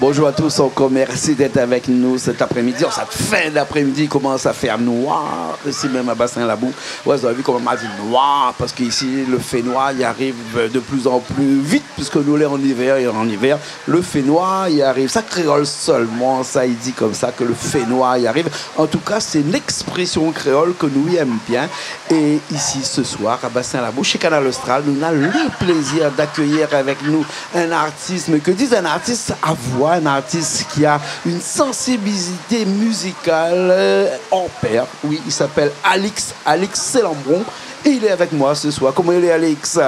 Bonjour à tous, encore merci d'être avec nous cet après-midi. En cette fin d'après-midi, il commence à faire noir, ici même à Bassin-Labou. Ouais, vous avez vu comment on m'a dit noir, parce qu'ici, le fait noir, il arrive de plus en plus vite, puisque nous, là, en hiver, et en hiver, le fait noir, il arrive. Ça créole seulement, ça, il dit comme ça, que le fait noir, il arrive. En tout cas, c'est une expression créole que nous aimons bien. Et ici, ce soir, à Bassin-Labou, chez Canal Austral, nous avons le plaisir d'accueillir avec nous un artiste, mais que disent un artiste à voix, un artiste qui a une sensibilité musicale hors pair. Oui, il s'appelle Alix Célambron et il est avec moi ce soir. Comment il est, Alix?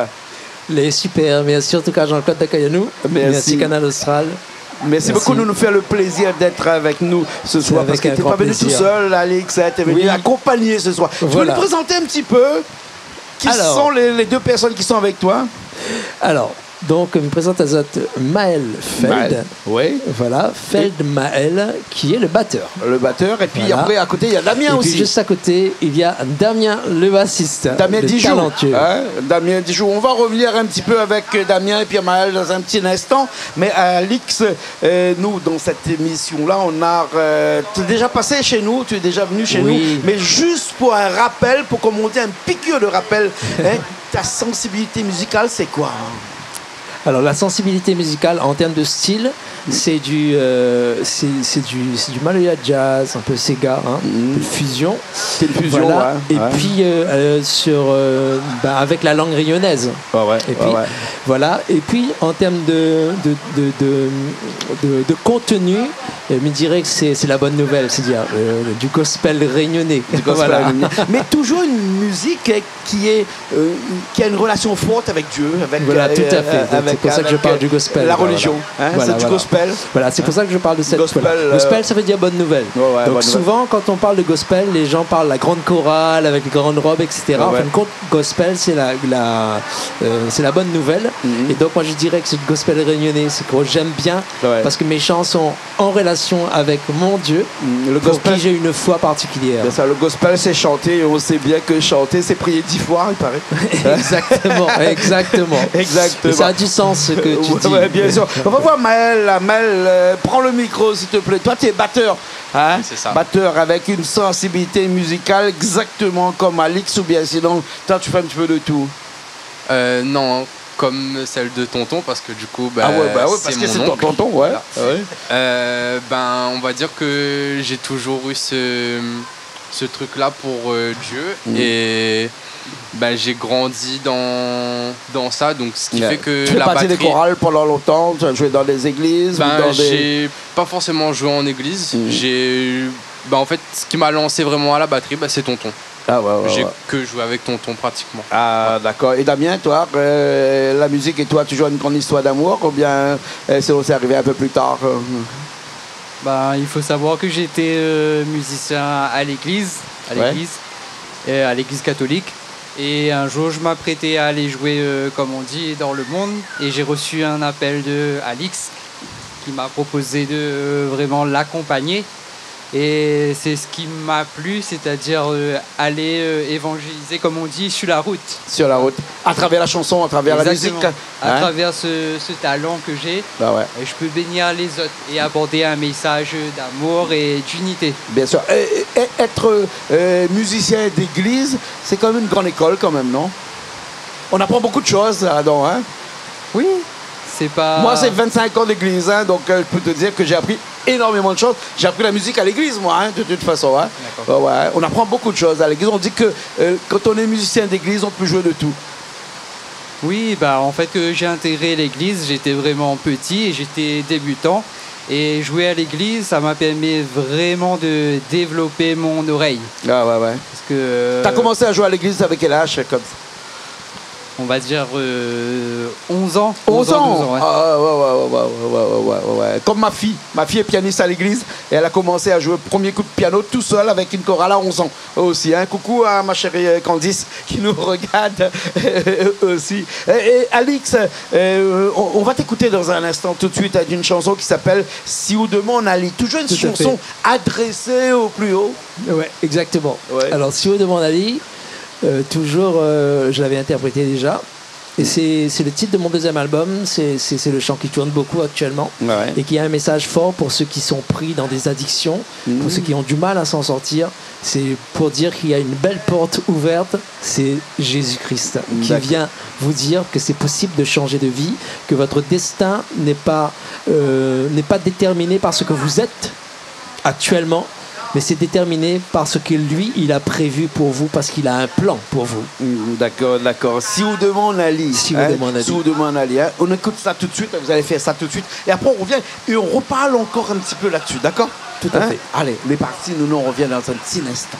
Il est super, merci en tout cas Jean-Claude d'accueillir nous. Merci Canal Austral. Merci beaucoup de nous faire le plaisir d'être avec nous ce soir, parce que tu n'es pas venu tout seul, Alix, tu es venu accompagner ce soir. Voilà. Tu veux nous présenter un petit peu qui sont les deux personnes qui sont avec toi? Alors, donc, je me présente à Maël Feld. Oui. Voilà, Feld Maël, qui est le batteur. Le batteur, et puis voilà. Après, à côté, il y a Damien aussi. Et puis juste à côté, il y a Damien, le bassiste. Damien Dijoux. Talentueux. Hein? Damien Dijoux. On va revenir un petit peu avec Damien et puis Maël dans un petit instant. Mais Alix, nous, dans cette émission-là, on a... tu es déjà passé chez nous, tu es déjà venu chez nous. Mais juste pour un rappel, pour qu'on monte un piqûre de rappel, hein, ta sensibilité musicale, c'est quoi? Alors la sensibilité musicale en termes de style, c'est du Maloya jazz, un peu Sega, hein, un peu fusion. C'est une fusion, voilà. Ouais. Et puis avec la langue réunionnaise. Et puis voilà. Et puis en termes de contenu, je me dirais que c'est la bonne nouvelle, c'est-à-dire du gospel réunionnais. Mais toujours une musique qui a une relation forte avec Dieu, avec tout à fait. C'est pour ça que je parle du gospel. La religion, c'est du gospel. Voilà, c'est pour ça que je parle de cette gospel. Gospel, ça veut dire bonne nouvelle. Donc souvent, quand on parle de gospel, les gens parlent de la grande chorale avec les grandes robes, etc. En fin de compte, gospel, c'est la bonne nouvelle. Et donc moi, je dirais que c'est le gospel réunionnais, c'est que j'aime bien parce que mes chants sont en relation avec mon Dieu, pour qui j'ai une foi particulière. Ça, le gospel, c'est chanter, et on sait bien que chanter, c'est prier 10 fois, il paraît. Exactement. Et ça a du sens ce que tu dis. Ouais, bien sûr. On va voir Maël. Maël, prends le micro s'il te plaît. Toi, tu es batteur. Hein? C'est ça. Batteur avec une sensibilité musicale exactement comme Alix, ou bien sinon, toi, tu fais un petit peu de tout? Non, comme celle de tonton, parce que du coup, parce que c'est ton tonton, voilà. On va dire que j'ai toujours eu ce truc-là pour Dieu, et j'ai grandi dans ça, donc ce qui fait que tu fais partie des chorales pendant longtemps, tu as joué dans des églises? J'ai pas forcément joué en église. En fait, ce qui m'a lancé vraiment à la batterie, c'est tonton. J'ai que joué avec tonton pratiquement. Ah, d'accord. Et Damien, toi, la musique et toi, tu joues une grande histoire d'amour, ou bien c'est arrivé un peu plus tard? Il faut savoir que j'étais musicien à l'église catholique. Et un jour, je m'apprêtais à aller jouer, comme on dit, dans le monde. Et j'ai reçu un appel de Alix qui m'a proposé de vraiment l'accompagner. Et c'est ce qui m'a plu, c'est-à-dire aller évangéliser, comme on dit, sur la route. Sur la route. À travers la chanson, à travers la musique. À travers ce talent que j'ai. Et je peux bénir les autres et apporter un message d'amour et d'unité. Bien sûr. Être musicien d'église, c'est quand même une grande école quand même, non? On apprend beaucoup de choses là-dedans, hein? Oui. Moi, c'est 25 ans d'église, hein, donc je peux te dire que j'ai appris énormément de choses. J'ai appris la musique à l'église, moi, hein, de toute façon. Hein. On apprend beaucoup de choses à l'église. On dit que quand on est musicien d'église, on peut jouer de tout. Oui, en fait, que j'ai intégré l'église, j'étais vraiment petit et j'étais débutant. Et jouer à l'église, ça m'a permis vraiment de développer mon oreille. Parce que t'as commencé à jouer à l'église avec quel âge, comme ça? On va dire 11 ans. 11 ans, 12 ans, ouais. Comme ma fille. Ma fille est pianiste à l'église et elle a commencé à jouer le premier coup de piano tout seul avec une chorale à 11 ans aussi. Hein. Coucou à ma chérie Candice qui nous regarde aussi. Et Alix, on va t'écouter dans un instant tout de suite avec une chanson qui s'appelle Si ou demain on allie. Toujours une chanson adressée au plus haut. Ouais, exactement. Alors Si ou demain on allie, toujours, je l'avais interprété déjà. Et c'est le titre de mon deuxième album, c'est le chant qui tourne beaucoup actuellement, et qui a un message fort pour ceux qui sont pris dans des addictions, pour ceux qui ont du mal à s'en sortir. C'est pour dire qu'il y a une belle porte ouverte, c'est Jésus-Christ qui vient vous dire que c'est possible de changer de vie, que votre destin n'est pas déterminé par ce que vous êtes actuellement, mais c'est déterminé par ce que lui, il a prévu pour vous, parce qu'il a un plan pour vous. D'accord. Si vous demandez Ali, on écoute ça tout de suite, vous allez faire ça tout de suite, et après on revient et on reparle encore un petit peu là-dessus, d'accord? Tout à fait. Allez, on est parti, nous on revient dans un petit instant.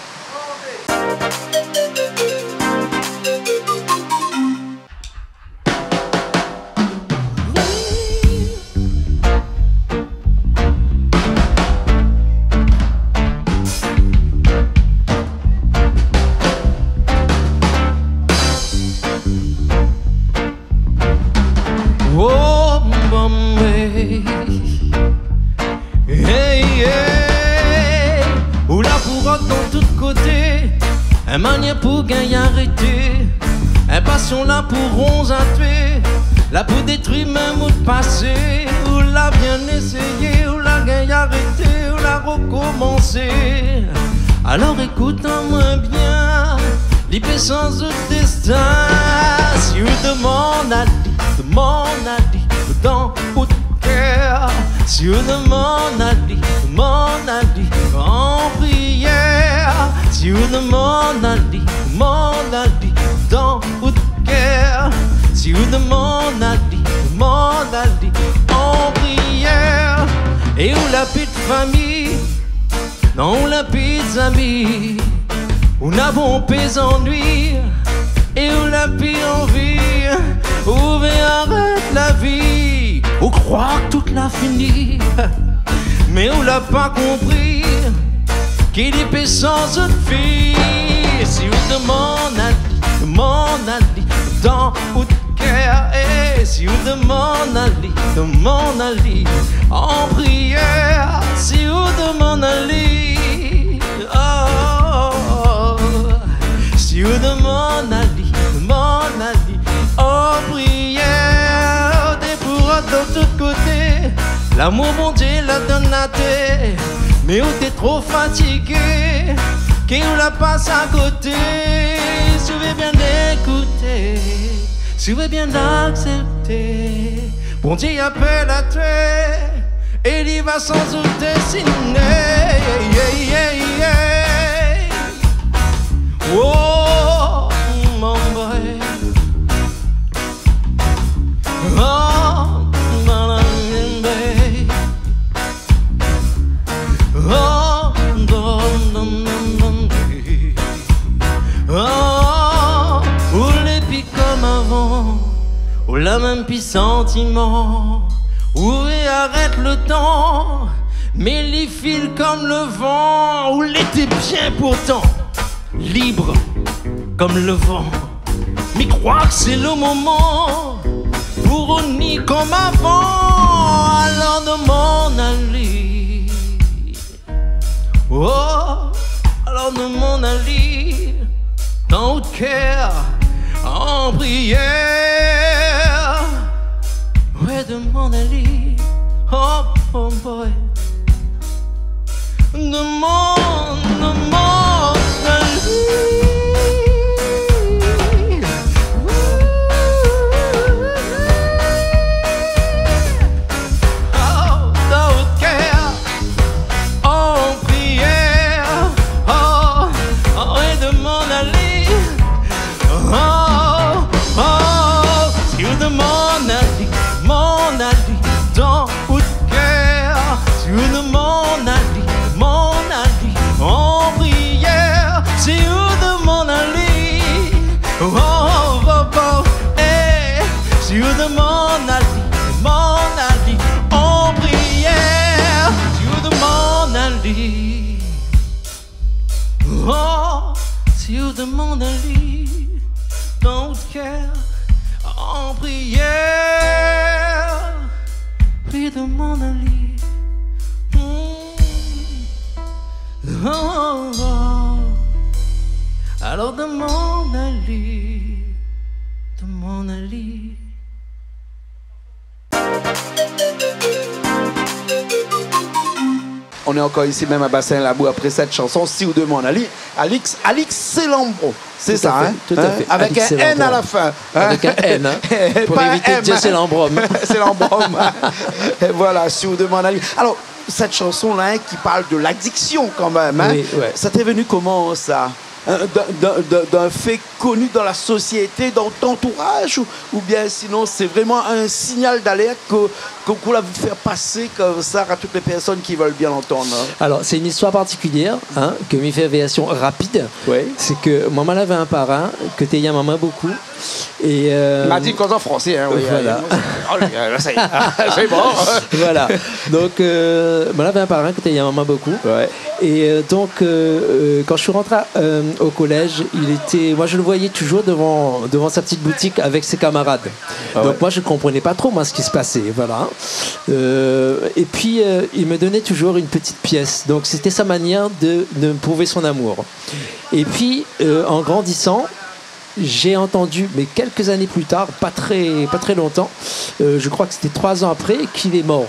Un manière pour gagner arrêter, un passion là pour onze à tuer, là pour détruire même au passé, ou l'a bien essayé, ou l'a gagné arrêté, ou l'a recommencé. Alors écoute-moi bien, l'hypuissance du destin. Si vous demandez à lui, dans votre cœur. Si vous demandez à lui, en prière. Si vous demandez à lui, dans votre cœur. Si vous demandez à lui, en prière. Et où la petite famille, non la petite amie, où n'avons pas ennui, et où la pire envie, où arrête la vie, où croire que toute la fini, mais où l'a pas compris, qu'il est paix sans autre fille. Si vous demandez à lui, dans votre cœur, et si vous demandez à lui, en prière. Si vous demandez à lui, si vous demandez à lui, en prière. Des pourras de tous côtés, l'amour bon Dieu la donne à terre, mais où t'es trop fatigué, qui ou la passe à côté. Si vous voulez bien écouter, si vous voulez bien accepter, bon Dieu appelle à toi, et il va sans doute dessiner. Oh, mon boy. Oh, mon baby. Oh, oh, ou les pis comme avant, ou la même pis sentiment, ou arrête le temps, mais les file comme le vent, ou l'été bien pourtant, libre comme le vent, mais crois que c'est le moment pour unir comme avant. Alors demande à lui, oh, alors demande à lui, dans le cœur, en prière. Ouais, demande à lui, oh, oh boy, demande à lui. Oh, si vous demandez à lui, dans votre cœur, en prière, puis demande à lui. Oh, oh. Alors demande à lui, demande. m'en aller. On est encore ici même à Bassin-Labou après cette chanson, Si ou deux m'en aller. Alix Célambro, c'est ça, hein? Tout à fait. Avec Alix un N à la fin. Avec un N, hein? Pour Pas éviter de dire Célambrom. Célambrom. Voilà, Si ou deux m'en aller. Alors, cette chanson-là hein, qui parle de l'addiction quand même, hein? Oui, ouais. Ça t'est venu comment ça? D'un fait connu dans la société, dans ton entourage, ou bien sinon c'est vraiment un signal d'alerte qu'on voulait vous faire passer comme ça à toutes les personnes qui veulent bien l'entendre? Alors, c'est une histoire particulière, hein, que m'y fait aviation rapide. Oui. C'est que maman avait un parrain, que t'es un maman beaucoup. Et m'a dit qu'on en français, hein, oui. Voilà. C'est bon. Voilà. Donc, maman avait un parrain, que t'es un maman beaucoup. Ouais. Et donc, quand je suis rentré au collège, moi je le voyais toujours devant sa petite boutique avec ses camarades. Ah donc ouais. moi je ne comprenais pas trop ce qui se passait. Voilà. Et puis il me donnait toujours une petite pièce. Donc c'était sa manière de me prouver son amour. Et puis en grandissant, j'ai entendu, mais quelques années plus tard, pas très longtemps, je crois que c'était 3 ans après, qu'il est mort.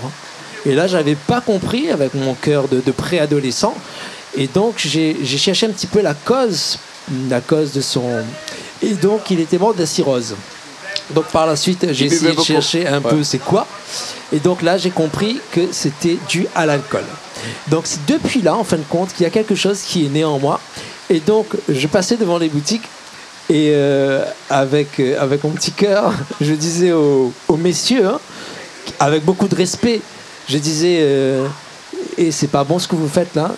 Et là, j'avais pas compris, avec mon cœur de préadolescent. Et donc, j'ai cherché un petit peu la cause de son... Et donc, il était mort de la cirrhose. Donc, par la suite, j'ai essayé de chercher un peu c'est quoi. Et donc là, j'ai compris que c'était dû à l'alcool. Donc, c'est depuis là, en fin de compte, qu'il y a quelque chose qui est né en moi. Et donc, je passais devant les boutiques et avec mon petit cœur, je disais aux messieurs, hein, avec beaucoup de respect, je disais... et c'est pas bon ce que vous faites là,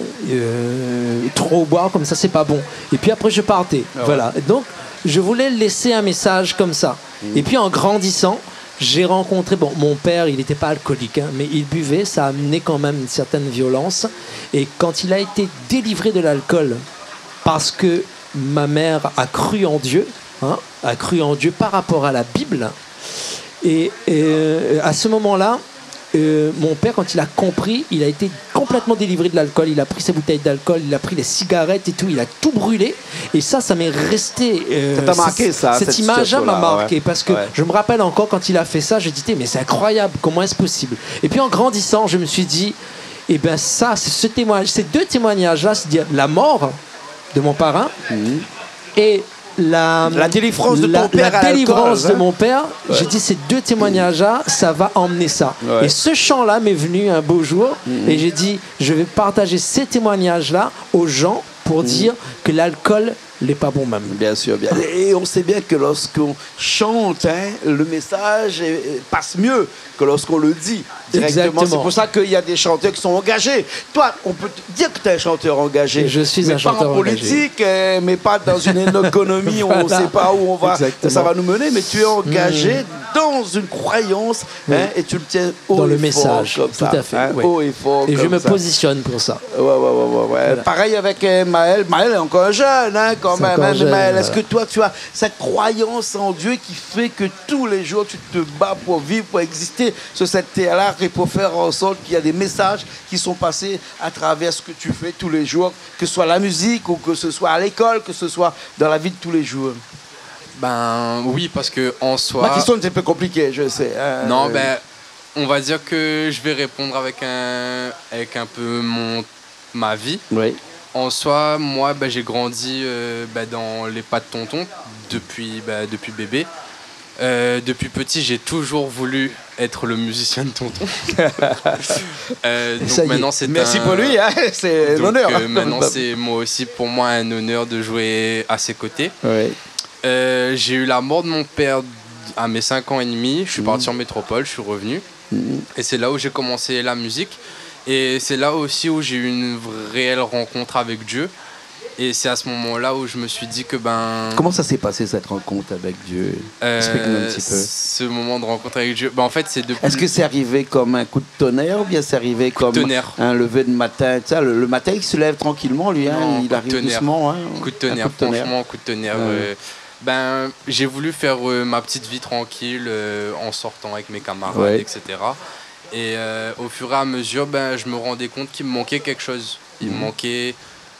trop boire comme ça c'est pas bon. Et puis après je partais, voilà. Et donc je voulais laisser un message comme ça. Et puis en grandissant, j'ai rencontré, mon père il n'était pas alcoolique, hein, mais il buvait, ça a amené quand même une certaine violence. Et quand il a été délivré de l'alcool, parce que ma mère a cru en Dieu, hein, a cru en Dieu par rapport à la Bible, et à ce moment-là, mon père, quand il a compris, il a été complètement délivré de l'alcool. Il a pris ses bouteilles d'alcool, il a pris les cigarettes et tout, il a tout brûlé. Et ça m'est resté. Ça t'a marqué, ça? Cette image-là m'a marqué, parce que ouais. je me rappelle encore quand il a fait ça, je disais, mais c'est incroyable, comment est-ce possible? Et puis en grandissant, je me suis dit, eh bien ça, ces 2 témoignages-là, c'est-à-dire la mort de mon parrain et la délivrance de ton père, la délivrance de hein? mon père, Ouais. j'ai dit ces 2 témoignages-là, ça va emmener ça. Ouais. Et ce chant-là m'est venu un beau jour et j'ai dit, je vais partager ces témoignages-là aux gens pour dire que l'alcool n'est pas bon même. Bien sûr, bien. Et on sait bien que lorsqu'on chante, hein, le message passe mieux que lorsqu'on le dit directement. Exactement. C'est pour ça qu'il y a des chanteurs qui sont engagés. Toi, on peut dire que tu es un chanteur engagé. Je suis un chanteur pas en politique, mais pas dans une économie où on ne sait pas où ça va nous mener, mais tu es engagé dans une croyance, hein, et tu le tiens haut dans le et message, fort, comme tout ça, à fait. hein, Ouais. haut et fort. Et je me ça. positionne pour ça. Ouais. Voilà. Pareil avec Maël. Maël est encore jeune, hein, quand même. Hein, jeune, Maël, est-ce que toi, tu as cette croyance en Dieu qui fait que tous les jours, tu te bats pour vivre, pour exister sur cette terre-là et pour faire en sorte qu'il y a des messages qui sont passés à travers ce que tu fais tous les jours, que ce soit la musique ou que ce soit à l'école, que ce soit dans la vie de tous les jours? Ben oui, parce que en soi... Ma question est un peu compliquée, je sais. Non, on va dire que je vais répondre avec un peu ma vie. Oui. En soi, moi, j'ai grandi dans les pas de tonton depuis bébé. Depuis petit, j'ai toujours voulu être le musicien de tonton. Donc maintenant, c'est Merci pour lui, hein, c'est l'honneur. Maintenant, c'est pour moi un honneur de jouer à ses côtés. Oui. J'ai eu la mort de mon père à mes 5 ans et demi. Je suis parti en métropole, je suis revenu. Et c'est là où j'ai commencé la musique. Et c'est là aussi où j'ai eu une réelle rencontre avec Dieu. Et c'est à ce moment-là où je me suis dit que Comment ça s'est passé cette rencontre avec Dieu? Explique-nous un petit peu. Ce moment de rencontre avec Dieu, en fait, c'est depuis... Est-ce que c'est arrivé comme un coup de tonnerre ou bien c'est arrivé comme un lever de matin? Tu sais, le matin, il se lève tranquillement, lui, hein, Non, il arrive doucement. Hein, coup de tonnerre, franchement, coup de tonnerre. J'ai voulu faire ma petite vie tranquille en sortant avec mes camarades, etc. Et au fur et à mesure, je me rendais compte qu'il me manquait quelque chose. Il me manquait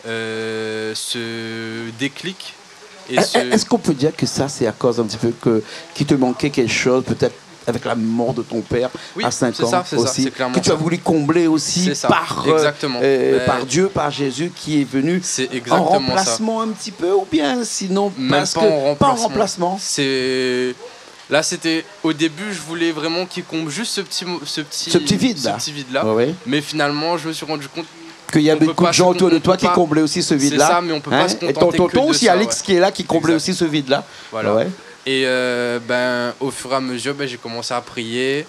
ce déclic Est-ce qu'on peut dire que ça, c'est à cause un petit peu qu'il te manquait quelque chose, peut-être avec la mort de ton père à 5 ans aussi, que tu as voulu combler aussi par Dieu, par Jésus qui est venu en remplacement un petit peu, ou bien sinon pas en remplacement. Là, c'était au début, je voulais vraiment qu'il comble juste ce petit vide-là. Mais finalement, je me suis rendu compte qu'il y a beaucoup de gens autour de toi qui comblaient aussi ce vide-là. C'est ça, mais on peut pas se contenter que de ça. Et ton tonton aussi, Alex, qui est là, qui comblait aussi ce vide-là. Voilà. Et au fur et à mesure, j'ai commencé à prier,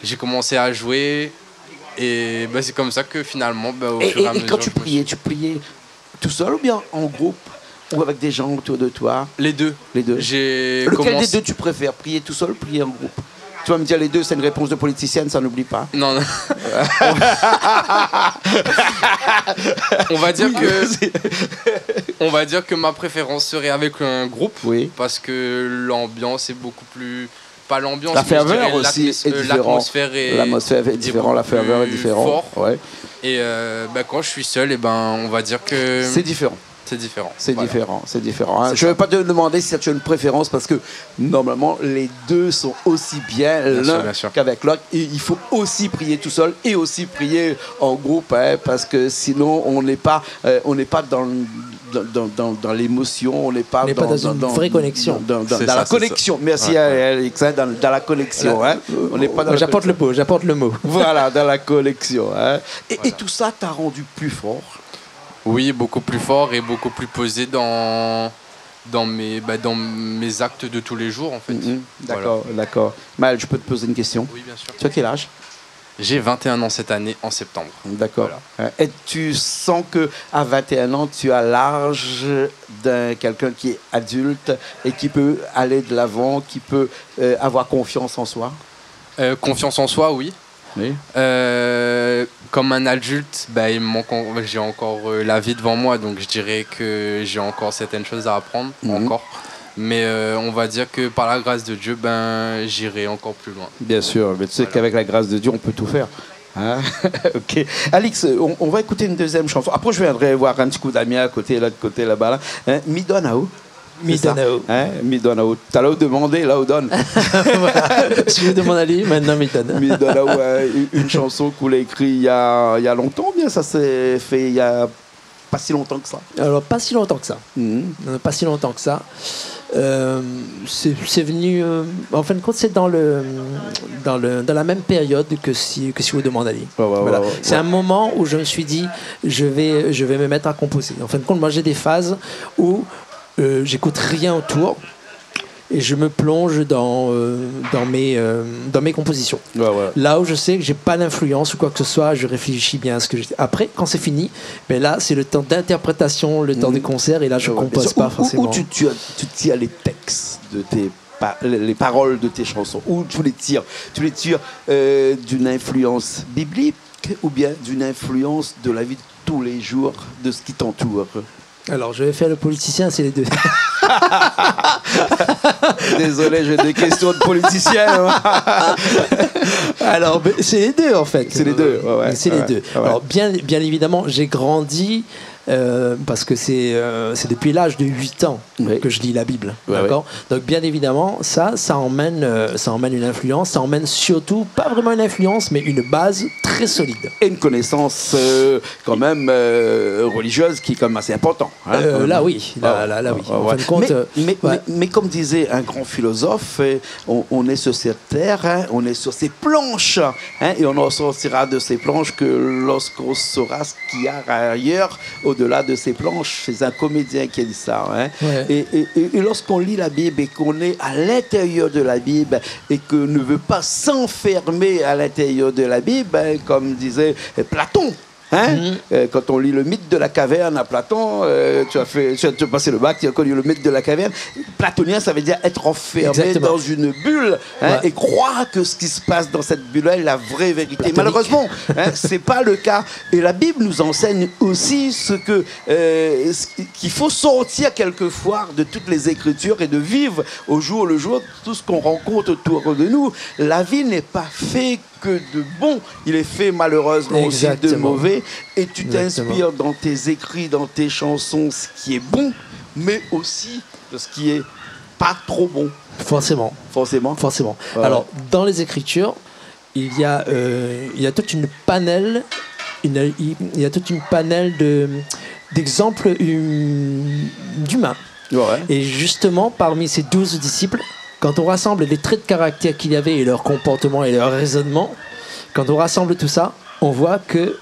j'ai commencé à jouer, et c'est comme ça que finalement, au fur et à mesure... Et quand tu priais tout seul ou bien en groupe ou avec des gens autour de toi? Les deux. Lequel des deux tu préfères, prier tout seul ou prier en groupe? Tu vas me dire les deux, c'est une réponse de politicienne, ça n'oublie pas. Non. On va dire que ma préférence serait avec un groupe, parce que l'ambiance est beaucoup plus... Pas l'ambiance, la ferveur aussi est différente. L'atmosphère est différente, la ferveur est différente. Et quand je suis seul, on va dire que... C'est différent. C'est différent. C'est différent. Hein. Je ne vais pas te demander si tu as une préférence parce que normalement les deux sont aussi bien l'un qu'avec l'autre. Et il faut aussi prier tout seul et aussi prier en groupe parce que sinon on n'est pas dans l'émotion, on n'est pas dans une vraie connexion. Dans la connexion. Merci Alex, dans la connexion. On n'est pas dans j'apporte le mot. Voilà, dans la connexion. Hein. Et tout ça t'a rendu plus fort. Oui, beaucoup plus fort et beaucoup plus posé dans mes actes de tous les jours, en fait. D'accord. Mal, je peux te poser une question? Oui, bien sûr. Tu as quel âge? J'ai 21 ans cette année, en septembre. D'accord. Voilà. Et tu sens qu'à 21 ans, tu as l'âge d'un quelqu'un qui est adulte et qui peut aller de l'avant, qui peut avoir confiance en soi? Confiance en soi, oui. Comme un adulte, j'ai encore la vie devant moi, donc je dirais que j'ai encore certaines choses à apprendre, mais on va dire que par la grâce de Dieu, j'irai encore plus loin. Bien sûr, mais tu sais qu'avec la grâce de Dieu, on peut tout faire. Hein? Ok. Alix, on va écouter une deuxième chanson. Après, je viendrai voir un petit coup d'ami à côté, là, de côté, là-bas. Là. Hein? Midonao. Midonao. T'as là où demander, là où donne. Si je demande à lui, maintenant Midonao. Midonao, une chanson qu'on a écrite il y a longtemps, bien ça s'est fait il y a pas si longtemps que ça. Alors pas si longtemps que ça. Pas si longtemps que ça. C'est venu. En fin de compte, c'est dans la même période que si vous demandez à lui. Voilà. C'est un moment où je me suis dit, je vais me mettre à composer. En fin de compte, moi j'ai des phases où j'écoute rien autour et je me plonge dans mes compositions. Là où je sais que j'ai pas d'influence ou quoi que ce soit, je réfléchis bien à ce que j'ai. Après, quand c'est fini, là c'est le temps d'interprétation, le temps de concert, et là je compose pas forcément. Où tu tires les textes de les paroles de tes chansons? Où tu les tires? Tu les tires d'une influence biblique ou bien d'une influence de la vie de tous les jours, de ce qui t'entoure? Alors, je vais faire le politicien, c'est les deux. Désolé, j'ai des questions de politicien. Alors, c'est les deux, en fait. C'est les deux. C'est les deux. Alors, bien évidemment, j'ai grandi... parce que c'est depuis l'âge de 8 ans que je lis la Bible, d'accord. Donc bien évidemment ça emmène une influence, ça emmène surtout pas vraiment une influence mais une base très solide et une connaissance quand même religieuse qui est quand même assez importante. Là oui. En fin de compte, mais comme disait un grand philosophe, on est sur cette terre, on est sur ces planches, et on en sortira de ces planches que lorsqu'on saura ce qu'il y a ailleurs au-delà de ces planches. C'est un comédien qui a dit ça. Et lorsqu'on lit la Bible et qu'on est à l'intérieur de la Bible et qu'on ne veut pas s'enfermer à l'intérieur de la Bible, comme disait Platon, quand on lit le mythe de la caverne à Platon, tu as passé le bac, tu as connu le mythe de la caverne. Platonien, ça veut dire être enfermé dans une bulle et croire que ce qui se passe dans cette bulle-là est la vraie vérité. Platonique. Malheureusement, c'est pas le cas. Et la Bible nous enseigne aussi qu'il faut sortir quelquefois de toutes les Écritures et de vivre au jour le jour tout ce qu'on rencontre autour de nous. La vie n'est pas faite que de bon, il est fait malheureusement aussi de mauvais, et tu t'inspires dans tes écrits, dans tes chansons ce qui est bon mais aussi de ce qui est pas trop bon. Forcément. Ouais. Alors, dans les Écritures, il y a toute une panel, d'exemples d'humains. Ouais. Et justement, parmi ces 12 disciples, quand on rassemble les traits de caractère qu'il y avait et leur comportement et leur raisonnement, quand on rassemble tout ça, on voit que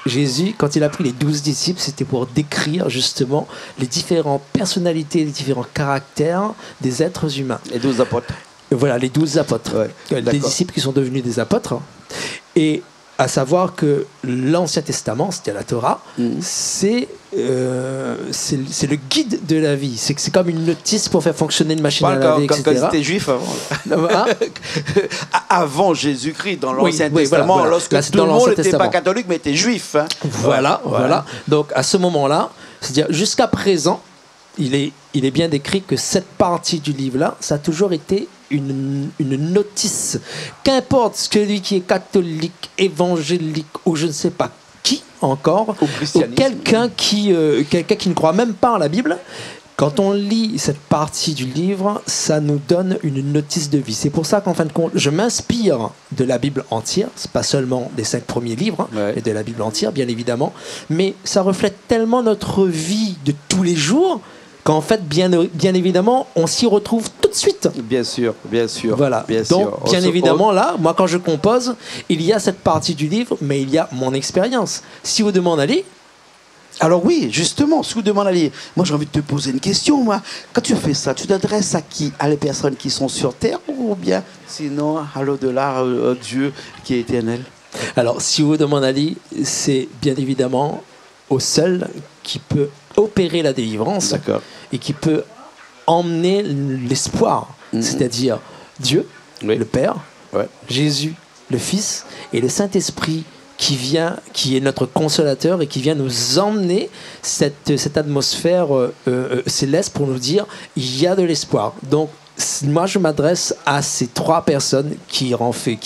Jésus, quand il a pris les 12 disciples, c'était pour décrire justement les différentes personnalités, les différents caractères des êtres humains. Les 12 apôtres. Voilà, les 12 apôtres. Ouais, des disciples qui sont devenus des apôtres. Et à savoir que l'Ancien Testament, c'était la Torah, c'est le guide de la vie. C'est comme une notice pour faire fonctionner une machine à laver, etc. Quand ils étaient juifs avant. Avant Jésus-Christ, dans l'Ancien Testament, voilà. lorsque là, tout le monde n'était pas catholique, mais était juif. Hein. Voilà. Donc à ce moment-là, c'est-à-dire jusqu'à présent, il est bien décrit que cette partie du livre-là, ça a toujours été une notice. Qu'importe celui qui est catholique, évangélique ou je ne sais pas qui encore, ou quelqu'un qui ne croit même pas en la Bible, quand on lit cette partie du livre, ça nous donne une notice de vie. C'est pour ça qu'en fin de compte, je m'inspire de la Bible entière. C'est pas seulement des 5 premiers livres, mais de la Bible entière, bien évidemment. Mais ça reflète tellement notre vie de tous les jours qu'en fait, bien évidemment, on s'y retrouve tout de suite. Bien sûr. Voilà. Donc, bien évidemment, là, moi, quand je compose, il y a cette partie du livre, mais il y a mon expérience. Si vous demandez à lire, alors oui, justement, si vous demandez à lire, moi j'ai envie de te poser une question, moi. Quand tu fais ça, tu t'adresses à qui? À les personnes qui sont sur Terre ou bien sinon à l'au-delà, à Dieu qui est éternel? Alors, si vous demandez à lire, c'est bien évidemment au seul qui peut opérer la délivrance. D'accord. Et qui peut emmener l'espoir, c'est-à-dire Dieu, le Père, Jésus, le Fils, et le Saint-Esprit qui est notre consolateur et qui vient nous emmener cette atmosphère céleste pour nous dire il y a de l'espoir. Donc moi je m'adresse à ces 3 personnes qui en fait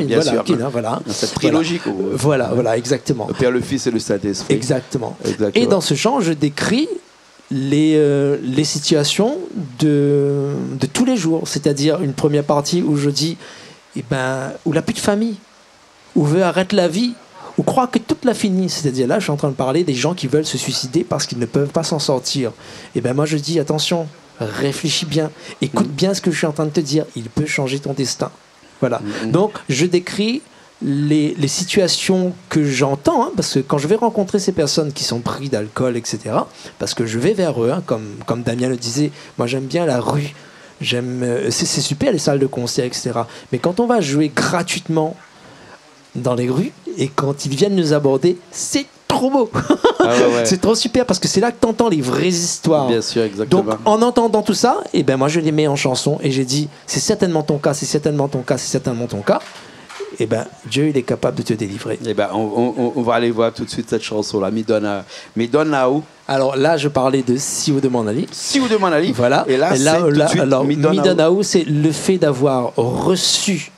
bien sûr. Voilà. Cette trilogie. Voilà, exactement. Le Père, le Fils et le Saint-Esprit. Exactement. Et dans ce chant, je décris les situations de tous les jours. C'est-à-dire une première partie où je dis où il n'a plus de famille, où veut arrêter la vie, ou croit que toute la fini. C'est-à-dire là, je suis en train de parler des gens qui veulent se suicider parce qu'ils ne peuvent pas s'en sortir. Et moi je dis attention, réfléchis bien, écoute bien ce que je suis en train de te dire, il peut changer ton destin. Voilà. Donc je décris les situations que j'entends, parce que quand je vais rencontrer ces personnes qui sont prises d'alcool, etc., parce que je vais vers eux, comme Damien le disait, moi j'aime bien la rue, c'est super les salles de concert, etc. Mais quand on va jouer gratuitement dans les rues, et quand ils viennent nous aborder, c'est trop beau. C'est trop super, parce que c'est là que tu entends les vraies histoires. Bien sûr, exactement. Donc en entendant tout ça, moi je les mets en chanson, et j'ai dit, c'est certainement ton cas, c'est certainement ton cas, c'est certainement ton cas. Dieu il est capable de te délivrer. On va aller voir tout de suite cette chanson-là, Midonnaou. Alors là, je parlais de Si vous demandez à lire. Si vous demandez à lire. Voilà. Et là, c'est tout de suite Midonnaou, c'est le fait d'avoir reçu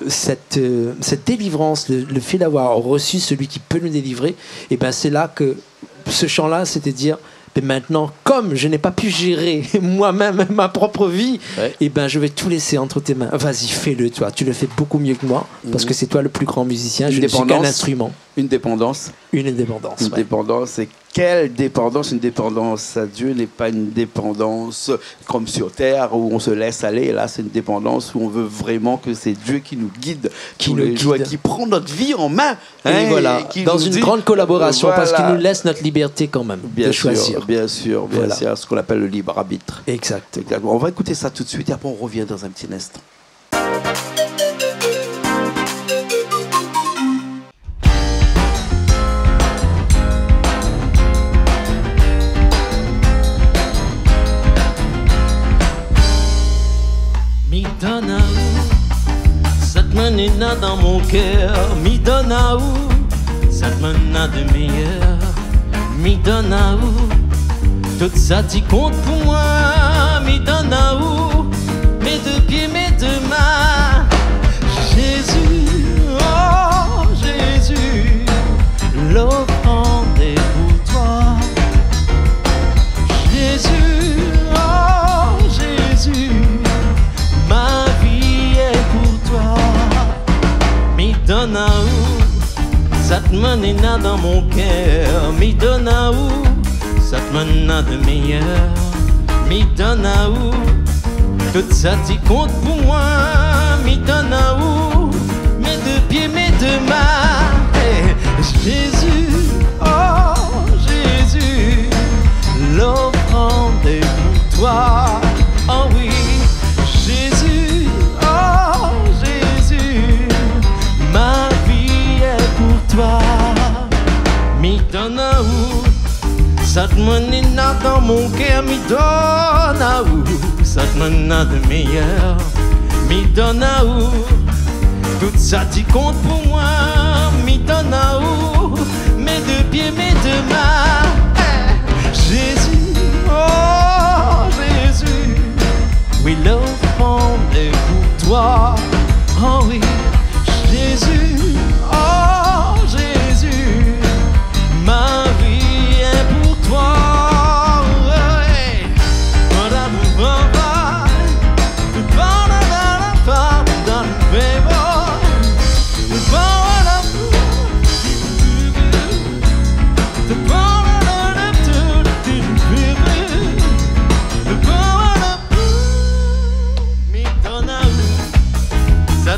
cette délivrance, le fait d'avoir reçu celui qui peut nous délivrer. C'est là que ce chant-là, c'était dire. Et maintenant, comme je n'ai pas pu gérer moi-même ma propre vie, je vais tout laisser entre tes mains. Vas-y, fais-le, toi. Tu le fais beaucoup mieux que moi, parce que c'est toi le plus grand musicien. Je ne suis qu'un instrument. Une dépendance. Une indépendance. Une dépendance. Et quelle dépendance? Une dépendance à Dieu n'est pas une dépendance comme sur terre où on se laisse aller. Là, c'est une dépendance où on veut vraiment que c'est Dieu qui nous guide, qui prend notre vie en main. Et voilà, dans une grande collaboration, parce qu'il nous laisse notre liberté quand même de choisir. Bien sûr, ce qu'on appelle le libre arbitre. Exact. On va écouter ça tout de suite et après on revient dans un petit instant. Midonnaou, cette manina dans mon cœur. Midonnaou, cette manina de meilleur. Midonnaou, tout ça t'y compte pour moi. Midonnaou, mes 2 pieds, mes 2 mains. Jésus, oh Jésus, l'offrande est pour toi. te mène dans mon cœur, m'y donne à où, ça te mène de meilleur, m'y donne à où, tout ça t'y compte pour moi, m'y donne à où, mes deux pieds, mes deux mains, hey, Jésus, oh Jésus, l'offrande est pour toi, oh oui, Jésus, oh Jésus, ma vie est pour toi, m'y donne à où, ça te mène dans mon cœur, m'y donne à où, ça te mène de meilleur, m'y donne à où, tout ça t'y compte pour moi, m'y donne à où, mes deux pieds, mes deux mains, Jésus, oh Jésus, oui l'offrande est pour toi, oh oui, Jésus, oh Jésus, ma vie est pour toi.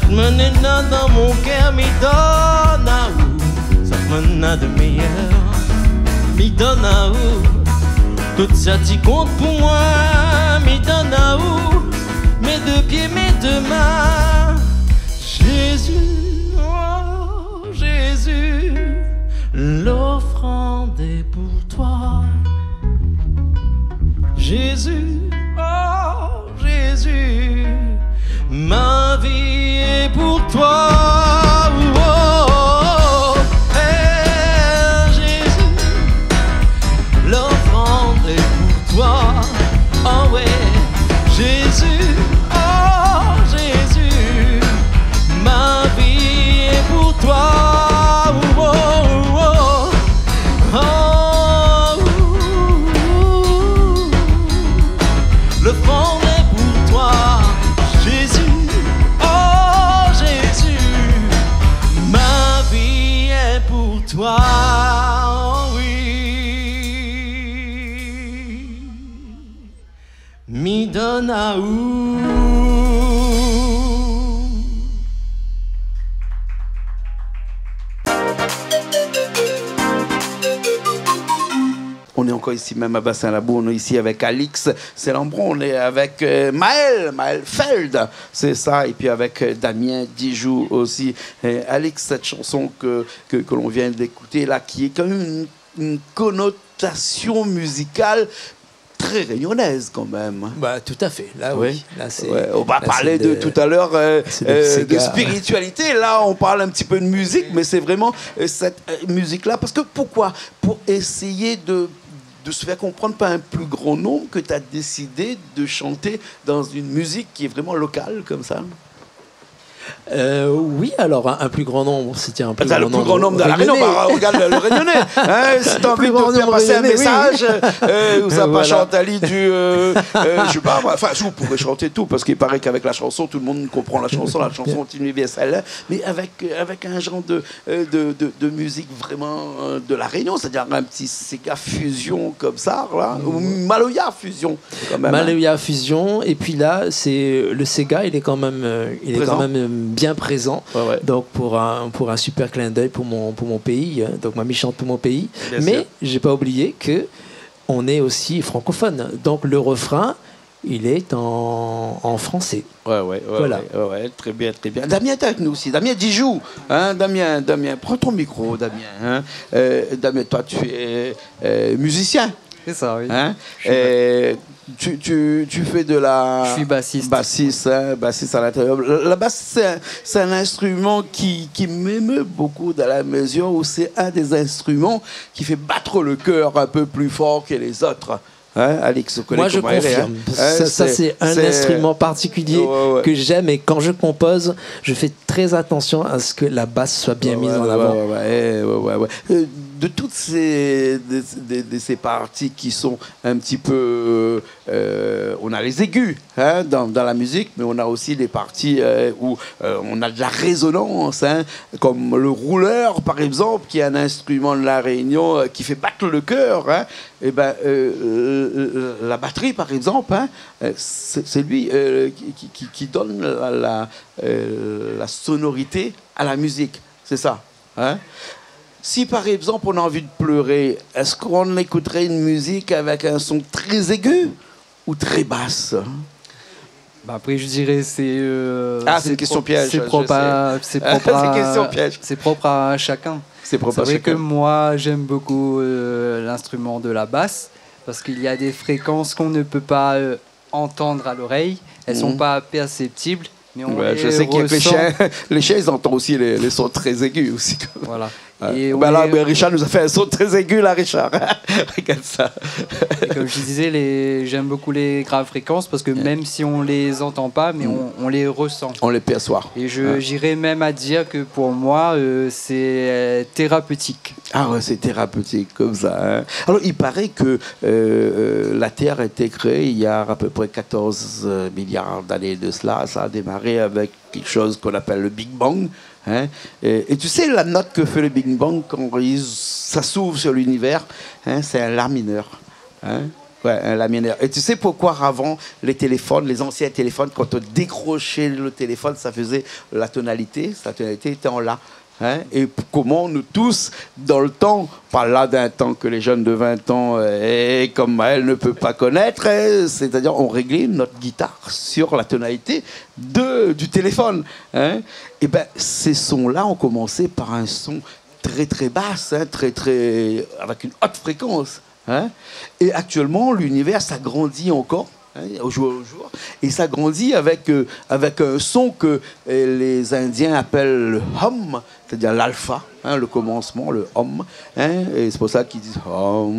Mène dans mon cœur, m'y donne à où, ça te mène de meilleur, m'y donne à où, tout ça t'y compte pour moi, m'y donne à où, mes deux pieds, mes deux mains, Jésus, oh Jésus, l'offrande est pour toi, Jésus, oh Jésus, ma vie est pour toi, oh, oh, oh. Hey, Jésus, l'offrande est pour toi, oh ouais, Jésus, oh Jésus, ma vie est pour toi, oh, oh, oh, oh, oh. L'offrande est pour toi, Jésus. Toi, oui, m'y donne à où. On est encore ici même à Bassin-Labou, on est ici avec Alix Célembron, on est avec Maël Feld, c'est ça, et puis avec Damien Dijou aussi. Alix, cette chanson que l'on vient d'écouter là, qui est quand même une connotation musicale très réunionnaise quand même. Bah, tout à fait, là oui. Là, ouais, on va parler de tout à l'heure de spiritualité, là on parle un petit peu de musique, mais c'est vraiment cette musique-là, parce que pourquoi ? Pour essayer de se faire comprendre par un plus grand nombre que tu as décidé de chanter dans une musique qui est vraiment locale comme ça. Oui, alors un plus grand nombre, c'était un plus grand nombre. Le plus grand nombre de la Réunion, regarde le Réunionnais. Hein, si tu as envie de faire passer un message, ou ça pas Chantali du. Je sais pas, enfin, vous pourrez chanter tout, parce qu'il paraît qu'avec la chanson, tout le monde comprend la chanson est universelle, mais avec un genre de musique vraiment de la Réunion, c'est-à-dire un petit Sega fusion comme ça, là, ou Maloya fusion. Quand même, Maloya fusion, et puis là, c'est le Sega, il est quand même bien présent, ouais. Donc pour un super clin d'œil pour mon pays, donc Mamie chante pour mon pays, bien mais sûr. J'ai pas oublié que on est aussi francophone, donc le refrain il est en français. Ouais, très bien. Damien est avec nous aussi. Damien Dijou. Hein, Damien, prends ton micro, Damien. Hein. Damien, toi, tu es musicien. C'est ça, oui. Hein. Tu fais de la... Je suis bassiste. Bassiste à l'intérieur. La basse, c'est un instrument qui m'émeut beaucoup dans la mesure où c'est un des instruments qui fait battre le cœur un peu plus fort que les autres. Hein, Alix, moi je confirme. Ça c'est un instrument particulier que j'aime, et quand je compose, je fais très attention à ce que la basse soit bien mise en avant. de toutes ces parties qui sont un petit peu... on a les aigus hein, dans la musique, mais on a aussi des parties où on a de la résonance, hein, comme le rouleur, par exemple, qui est un instrument de la Réunion qui fait battre le cœur. Hein, et ben, la batterie, par exemple, hein, c'est lui qui donne la sonorité à la musique. C'est ça. Hein. Si par exemple on a envie de pleurer, est-ce qu'on écouterait une musique avec un son très aigu ou très basse? Bah après, je dirais c'est. C'est une question piège. C'est propre à chacun. C'est vrai que moi, j'aime beaucoup l'instrument de la basse parce qu'il y a des fréquences qu'on ne peut pas entendre à l'oreille. Elles ne sont pas perceptibles. Mais je sais que les chiens, ils entendent aussi les sons très aigus aussi. Voilà. Et là, Richard nous a fait un son très aigu, là, Richard. Regarde ça. Et comme je disais, j'aime beaucoup les graves fréquences parce que même si on les entend pas, mais on les ressent. On les perçoit. Et j'irais même à dire que pour moi, c'est thérapeutique. Ah ouais, c'est thérapeutique comme ça. Hein. Alors, il paraît que la Terre a été créée il y a à peu près 14 milliards d'années de cela. Ça a démarré avec quelque chose qu'on appelle le Big Bang. Hein? Et tu sais, la note que fait le Big Bang quand ça s'ouvre sur l'univers, hein, c'est un La mineur. Hein? Ouais, un La mineur. Et tu sais pourquoi avant, les anciens téléphones, quand on décrochait le téléphone, ça faisait la tonalité était en La. Hein? Et comment nous tous, dans le temps, pas là d'un temps que les jeunes de 20 ans, comme elle ne peut pas connaître, c'est-à-dire on réglait notre guitare sur la tonalité du téléphone. Hein? Et bien, ces sons-là ont commencé par un son très très basse, hein, avec une haute fréquence. Hein? Et actuellement, l'univers s'agrandit encore. Au jour au jour, et ça grandit avec un son que les Indiens appellent le hum, c'est-à-dire l'alpha, hein, le commencement, le hum, hein, et c'est pour ça qu'ils disent hum,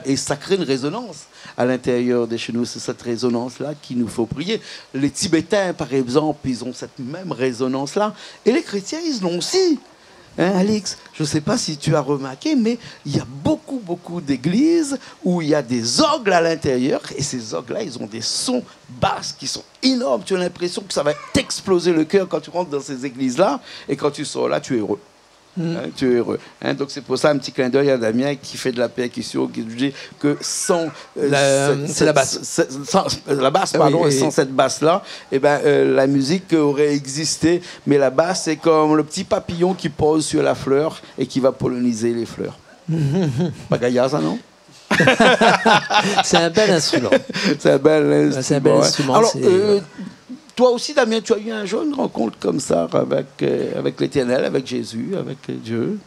et ça crée une résonance à l'intérieur de chez nous. C'est cette résonance-là qu'il nous faut prier. Les Tibétains, par exemple, ils ont cette même résonance-là, et les chrétiens, ils l'ont aussi. Hein, Alix, je ne sais pas si tu as remarqué, mais il y a beaucoup d'églises où il y a des orgues à l'intérieur, et ces orgues-là, ils ont des sons basses qui sont énormes. Tu as l'impression que ça va t'exploser le cœur quand tu rentres dans ces églises-là, et quand tu sors là, tu es heureux. Hein, tu es heureux. Hein, donc c'est pour ça un petit clin d'œil à Damien qui fait de la percussion, qui dit que sans c'est la basse. La basse, pardon, oui, et sans cette basse-là, eh ben, la musique aurait existé, mais la basse, c'est comme le petit papillon qui pose sur la fleur et qui va polliniser les fleurs. Pas gaillard, ça, non? C'est un bel instrument. C'est un bel instrument. Alors, toi aussi, Damien, tu as eu un jour une rencontre comme ça avec l'Éternel, avec Jésus, avec Dieu?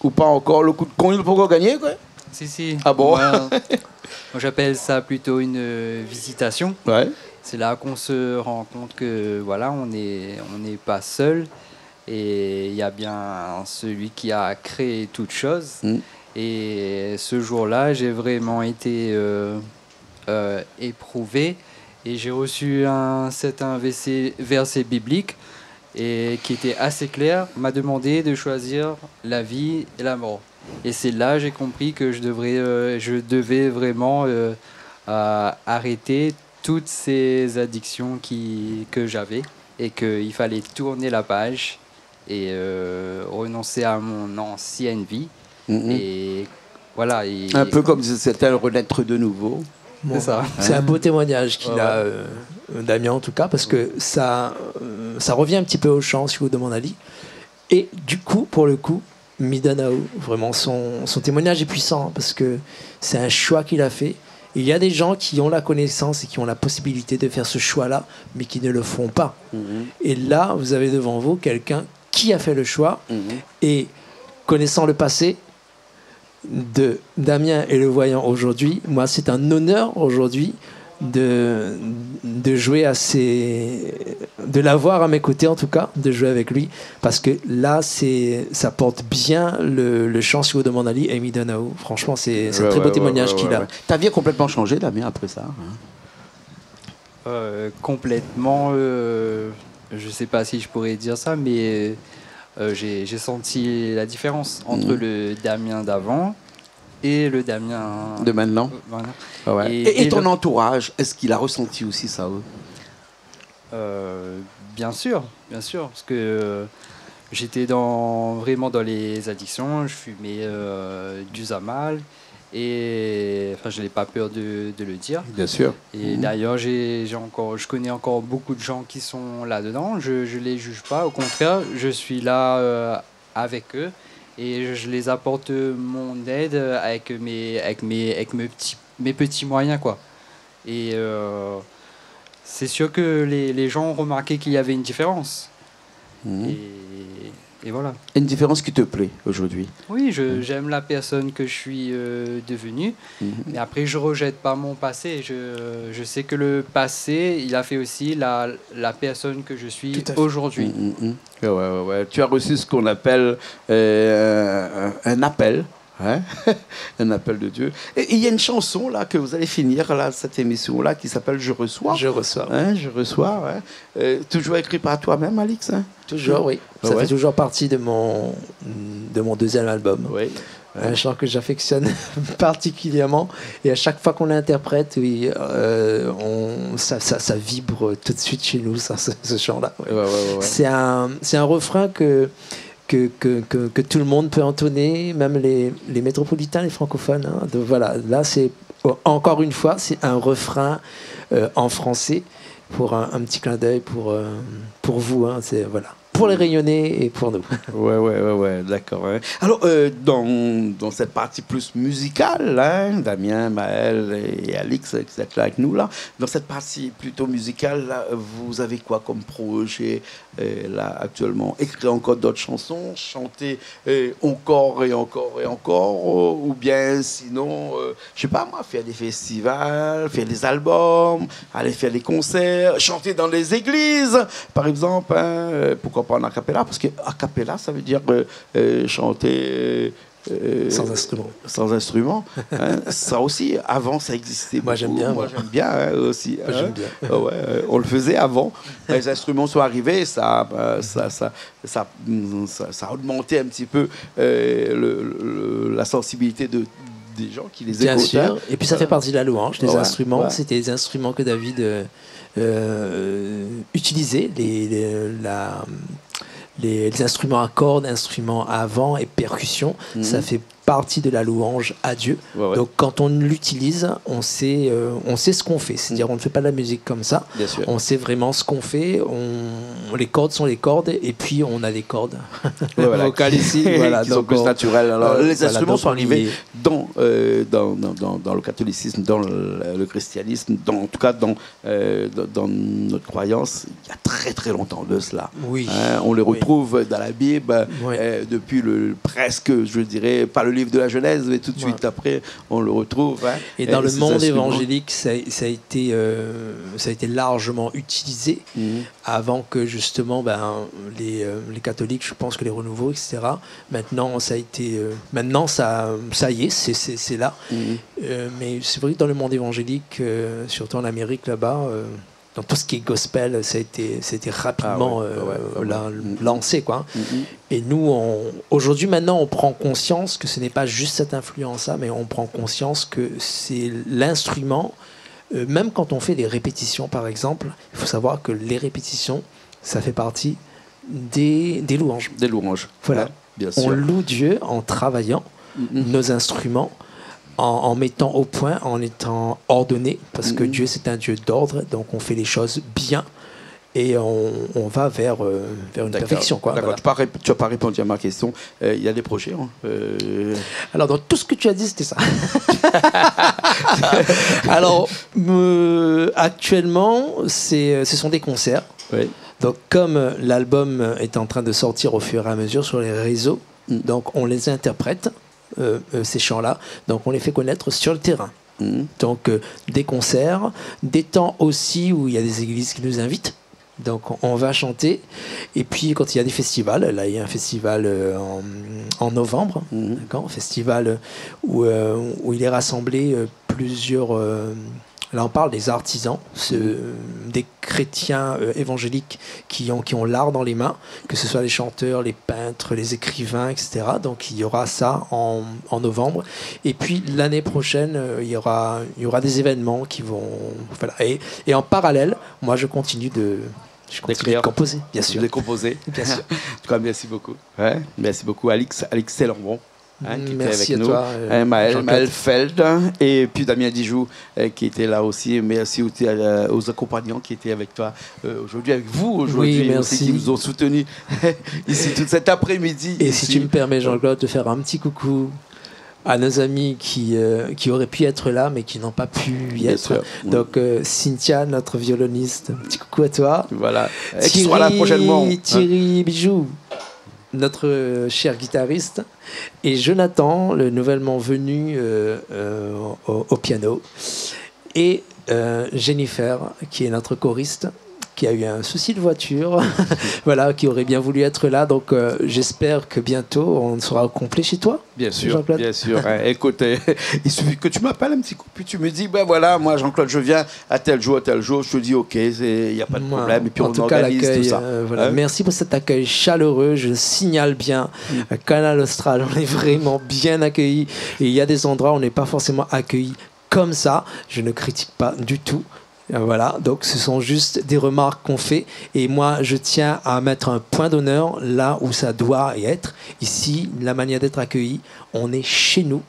Ou pas encore? Le coup de con, il n'a pas encore gagné, quoi? Si. Ah bon? Moi, j'appelle ça plutôt une visitation. Ouais. C'est là qu'on se rend compte que voilà, on n'est pas seul. Et il y a bien celui qui a créé toute chose. Et ce jour-là, j'ai vraiment été éprouvé. Et j'ai reçu un verset biblique et qui était assez clair, m'a demandé de choisir la vie et la mort. Et c'est là que j'ai compris que je devais vraiment arrêter toutes ces addictions que j'avais et qu'il fallait tourner la page et renoncer à mon ancienne vie. Et voilà. Un peu comme si c'était renaître de nouveau. Bon, c'est ça. C'est un beau témoignage qu'il a, Damien, en tout cas, parce que ça revient un petit peu au chant, si vous demandez Ali. Et du coup, pour le coup, Mindanao, vraiment, son témoignage est puissant, parce que c'est un choix qu'il a fait. Il y a des gens qui ont la connaissance et qui ont la possibilité de faire ce choix-là, mais qui ne le font pas. Et là, vous avez devant vous quelqu'un qui a fait le choix, et connaissant le passé de Damien et le voyant aujourd'hui, moi c'est un honneur aujourd'hui de jouer de l'avoir à mes côtés, en tout cas de jouer avec lui, parce que là ça porte bien le chant si vous demandez Ali et Mindanao. Franchement c'est un très beau témoignage qu'il a. Ta vie a complètement changé, Damien, après ça? Complètement, je sais pas si je pourrais dire ça, mais j'ai senti la différence entre le Damien d'avant et le Damien de maintenant. Voilà. Ouais. Et ton entourage, est-ce qu'il a ressenti aussi ça? Bien sûr, parce que j'étais vraiment dans les addictions, je fumais du Zamal, et enfin, je n'ai pas peur de le dire. Bien sûr. Et d'ailleurs, je connais encore beaucoup de gens qui sont là-dedans, je ne les juge pas, au contraire, je suis là avec eux, et je les apporte mon aide avec mes petits moyens, quoi. Et c'est sûr que les gens ont remarqué qu'il y avait une différence. Et voilà. Une différence qui te plaît aujourd'hui? Oui, j'aime la personne que je suis devenue. Mais après, je ne rejette pas mon passé. Je sais que le passé, il a fait aussi la personne que je suis aujourd'hui. Ouais. Tu as reçu ce qu'on appelle un appel. Hein? Un appel de Dieu. Et il y a une chanson là que vous allez finir là, cette émission là, qui s'appelle Je reçois. Je reçois. Hein? Je reçois. Ouais. Toujours écrit par toi-même, Alix, hein? Toujours, oui. Ça fait toujours partie de mon deuxième album. Oui. Un chant que j'affectionne particulièrement, et à chaque fois qu'on l'interprète, oui, ça vibre tout de suite chez nous, ce chant-là. Ouais. C'est un refrain que tout le monde peut entonner, même les métropolitains, les francophones. Hein. Donc voilà, là c'est encore une fois, c'est un refrain en français pour un petit clin d'œil pour vous. Hein. C'est voilà. Pour les rayonner et pour nous. Ouais, d'accord. Ouais. Alors, dans cette partie plus musicale, hein, Damien, Maël et Alix qui êtes là avec nous, là, dans cette partie plutôt musicale, là, vous avez quoi comme projet là, actuellement? Écrire encore d'autres chansons, chanter encore et encore et encore, ou bien sinon, je sais pas moi, faire des festivals, faire des albums, aller faire des concerts, chanter dans les églises, par exemple, hein, pourquoi pas en a cappella, parce que a cappella ça veut dire chanter sans instrument, hein. Ça aussi avant ça existait. Moi j'aime bien hein, aussi, moi, j'aime bien. On le faisait avant, les instruments sont arrivés, ça a augmenté un petit peu la sensibilité des gens qui les écoutaient. Bien sûr, et puis ça fait partie de la louange, les instruments. Ouais. C'était des instruments que David utilisait, les instruments à cordes, instruments à vent et percussions. Ça fait partie de la louange à Dieu. Donc quand on l'utilise, on sait ce qu'on fait. C'est-à-dire on ne fait pas de la musique comme ça. On sait vraiment ce qu'on fait. Les cordes sont les cordes et puis on a des cordes vocales ici. Voilà, qui sont plus naturelles. Alors, les instruments sont arrivés dans le catholicisme, dans le christianisme, en tout cas dans notre croyance, il y a très très longtemps de cela. Oui. On les retrouve dans la Bible depuis presque, je dirais, pas le livre de la Genèse, mais tout de suite après, on le retrouve. Hein, et dans le monde évangélique, ça a été largement utilisé avant que justement les catholiques, je pense que les renouveaux, etc. Maintenant, ça y est, c'est là. Mais c'est vrai que dans le monde évangélique, surtout en Amérique là-bas, dans tout ce qui est gospel, ça a été rapidement lancé, quoi. Et nous, aujourd'hui, maintenant, on prend conscience que ce n'est pas juste cette influence-là, mais on prend conscience que c'est l'instrument. Même quand on fait des répétitions, par exemple, il faut savoir que les répétitions, ça fait partie des louanges. Des louanges. Voilà. Ouais, bien sûr. On loue Dieu en travaillant nos instruments, en mettant au point, en étant ordonné, parce que Dieu c'est un Dieu d'ordre, donc on fait les choses bien et on va vers une perfection. Quoi. D'accord. Voilà. Tu n'as pas répondu à ma question. Il y a des projets. Hein. Alors dans tout ce que tu as dit, c'était ça. Alors actuellement, ce sont des concerts. Oui. Donc comme l'album est en train de sortir au fur et à mesure sur les réseaux, donc on les interprète. Ces chants-là, donc on les fait connaître sur le terrain. Donc des concerts, des temps aussi où il y a des églises qui nous invitent, donc on va chanter, et puis quand il y a des festivals, là il y a un festival en novembre, d'accord, un festival où il est rassemblé plusieurs Là, on parle des artisans, des chrétiens évangéliques qui ont l'art dans les mains, que ce soit les chanteurs, les peintres, les écrivains, etc. Donc, il y aura ça en novembre. Et puis, l'année prochaine, il y aura des événements qui vont... Voilà. Et en parallèle, moi, je continue de composer, bien sûr. De composer, bien sûr. En tout cas, merci beaucoup. Ouais, merci beaucoup, Alix Célombon. Qui merci était avec à nous. toi, Maël Feld, et puis Damien Dijou qui était là aussi. Merci aussi aux accompagnants qui étaient avec toi aujourd'hui, avec vous aujourd'hui, aussi, qui nous ont soutenus ici tout cet après-midi. Et ici. Si tu me permets, Jean-Claude, de faire un petit coucou à nos amis qui auraient pu être là mais qui n'ont pas pu y être. Sûr. Donc Cynthia, notre violoniste, un petit coucou à toi. Voilà. Et qui sera là prochainement. Thierry Bijou, notre cher guitariste, et Jonathan, le nouvellement venu au piano, et Jennifer, qui est notre choriste, qui a eu un souci de voiture, voilà, qui aurait bien voulu être là. Donc j'espère que bientôt on sera au complet chez toi. Bien sûr, bien sûr. Écoute, il suffit que tu m'appelles un petit coup, puis tu me dis, ben voilà, moi Jean-Claude, je viens à tel jour, je te dis ok, il n'y a pas de problème, et puis on organise tout ça. Voilà. Merci pour cet accueil chaleureux, je signale bien, Canal Austral, on est vraiment bien accueillis, et il y a des endroits où on n'est pas forcément accueillis comme ça, je ne critique pas du tout. Voilà, donc ce sont juste des remarques qu'on fait, et moi je tiens à mettre un point d'honneur là où ça doit y être. Ici, la manière d'être accueilli, on est chez nous,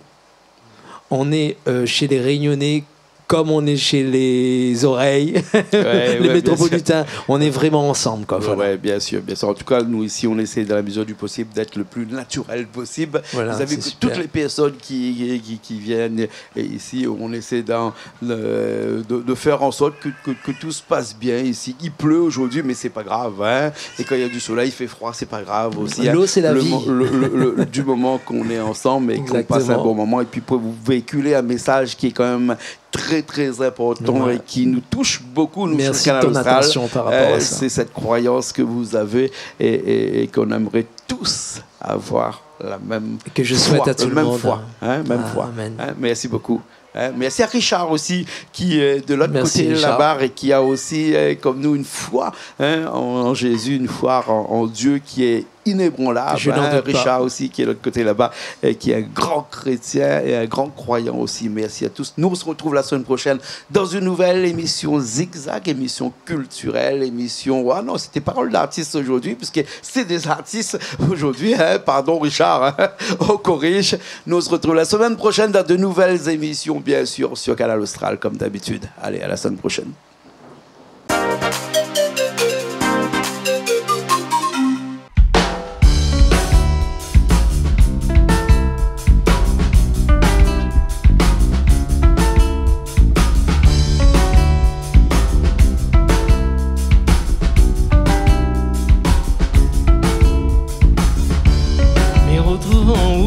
on est chez les Réunionnais comme on est chez les oreilles, les métropolitains, on est vraiment ensemble. Voilà. Oui, bien sûr, bien sûr. En tout cas, nous ici, on essaie dans la mesure du possible d'être le plus naturel possible. Voilà, vous avez vu que toutes les personnes qui viennent ici, on essaie de faire en sorte que tout se passe bien ici. Il pleut aujourd'hui, mais c'est pas grave. Hein. Et quand il y a du soleil, il fait froid, c'est pas grave aussi. L'eau, c'est la vie. Du moment qu'on est ensemble et qu'on passe un bon moment, et puis pour vous véhiculer un message qui est quand même très très important et qui nous touche beaucoup, nous. Merci de ton attention par rapport à ça. C'est cette croyance que vous avez et qu'on aimerait tous avoir la même que je souhaite à tout le monde. Même foi. Merci beaucoup. Merci à Richard aussi, qui est de l'autre côté de la barre et qui a aussi, comme nous, une foi en Jésus, une foi en Dieu qui est inébranlable. Richard aussi, qui est de l'autre côté là-bas, qui est un grand chrétien et un grand croyant aussi. Merci à tous. Nous, on se retrouve la semaine prochaine dans une nouvelle émission Zigzag, émission culturelle, émission... Ah non, c'était Parole d'artistes aujourd'hui, puisque c'est des artistes aujourd'hui. Pardon, Richard, on corrige. Nous, on se retrouve la semaine prochaine dans de nouvelles émissions, bien sûr, sur Canal Austral, comme d'habitude. Allez, à la semaine prochaine.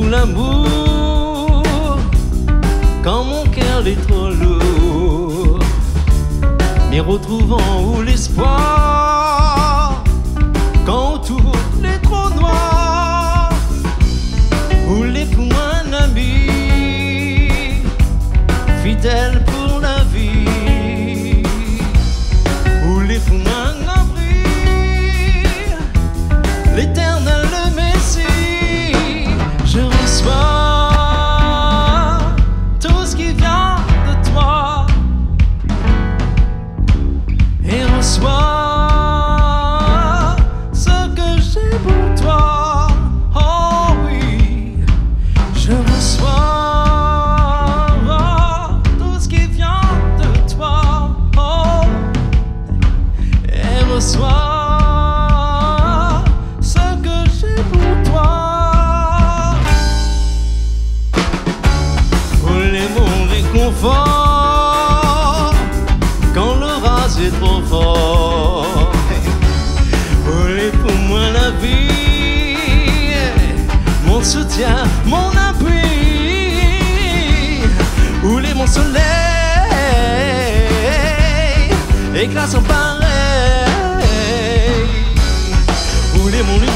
L'amour, quand mon cœur est trop lourd, m'y retrouvant où l'espoir, quand tout est trop noir, où les pour un ami, fidèle pour la vie, où les pour un abri, l'éternel le Messie. Je reçois tout ce qui vient de toi et reçois ce que j'ai pour toi. Oh oui, je reçois tout ce qui vient de toi. Oh, et reçois ce que j'ai pour toi. Confort, quand l'orage est trop fort, voler pour moi la vie, mon soutien, mon appui, rouler mon soleil, éclat sans pareil, rouler mon lumière.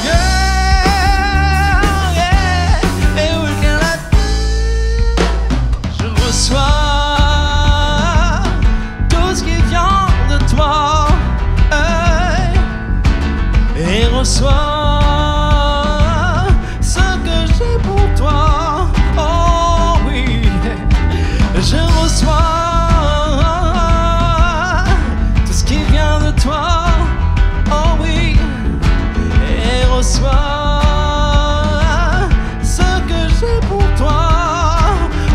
reçois ce que j'ai pour toi. Oh oui, je reçois tout ce qui vient de toi. Oh oui, et reçois ce que j'ai pour toi.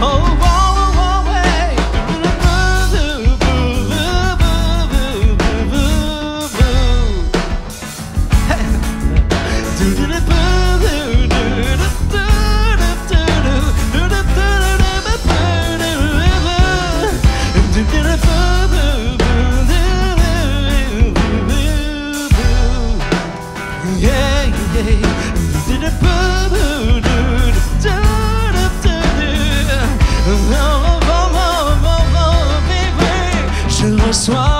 Oh, oh, oh, ouais. Je reçois